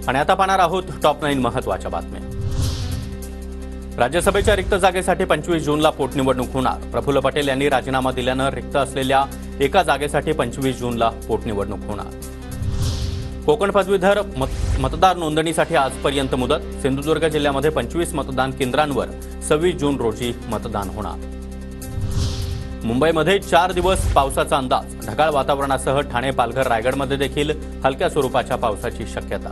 आणि आता पाहणार आहोत टॉप 9 महत्त्वाच्या बातम्या। राज्यसभेच्या रिक्त जागेसाठी 25 जूनला पोटनिवडणूक होणार। प्रफुल्ल पटेल यांनी राजीनामा दिल्यानं रिक्त असलेल्या एका जागेसाठी 25 जूनला पोटनिवडणूक होणार। कोकण पदवीधर मतदार नोंदणीसाठी आजपर्यंत मुदत। सिंधुदुर्ग जिल्ह्यामध्ये 25 मतदान केंद्रांवर 26 जून रोजी मतदान होणार। मुंबईमध्ये 4 दिवस पावसाचा अंदाज। ढगाळ वातावरणासह ठाणे, पालघर, रायगडमध्ये देखील हलक्या स्वरूपाच्या पावसाची शक्यता।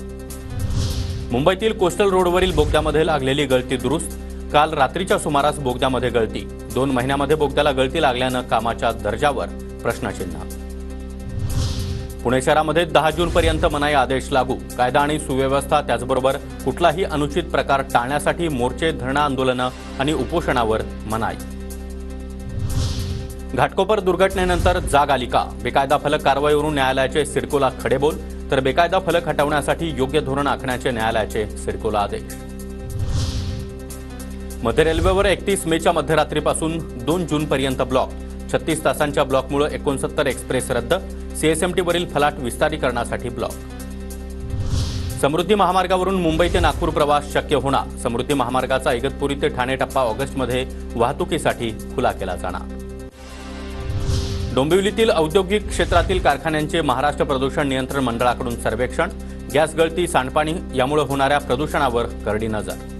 मुंबईतील कोस्टल रोडवरील बोगद्यामध्ये लागलेली गळती दुरुस्त। काल रात्रीच्या सुमारास बोगद्यामध्ये गळती। 2 महिन्यामध्ये बोगद्याला गळती लागल्यानं कामाच्या दर्जावर प्रश्नचिन्ह। पुणे शहरामध्ये 10 जूनपर्यंत मनाई आदेश लागू। कायदा आणि सुव्यवस्था त्याचबरोबर कुठलाही अनुचित प्रकार टाळण्यासाठी मोर्चे, धरणं, आंदोलनं आणि उपोषणावर मनाई। घाटकोपर दुर्घटनेनंतर जाग आली का? बेकायदा फलक कारवाईवरून न्यायालयाचे सिडकोला खडेबोल, तर बेकायदा फलक हटवण्यासाठी योग्य धोरण आखण्याचे न्यायालयाचे सिडकोला आदेश। मध्य रेल्वेवर 31 मेच्या मध्यरात्रीपासून 2 जूनपर्यंत ब्लॉक। 36 तासांच्या ब्लॉकमुळे 69 एक्सप्रेस रद्द। सीएसएमटीवरील फलाट विस्तारीकरणासाठी ब्लॉक। समृद्धी महामार्गावरून मुंबई ते नागपूर प्रवास शक्य होणार। समृद्धी महामार्गाचा इगतपुरी ते ठाणे टप्पा ऑगस्टमध्ये वाहतुकीसाठी खुला केला जाणार। डोंबिवलीतील औद्योगिक क्षेत्रातील कारखान्यांचे महाराष्ट्र प्रदूषण नियंत्रण मंडळाकडून सर्वेक्षण। गॅस गळती, सांडपाणी यामुळे होणाऱ्या प्रदूषणावर करडी नजर।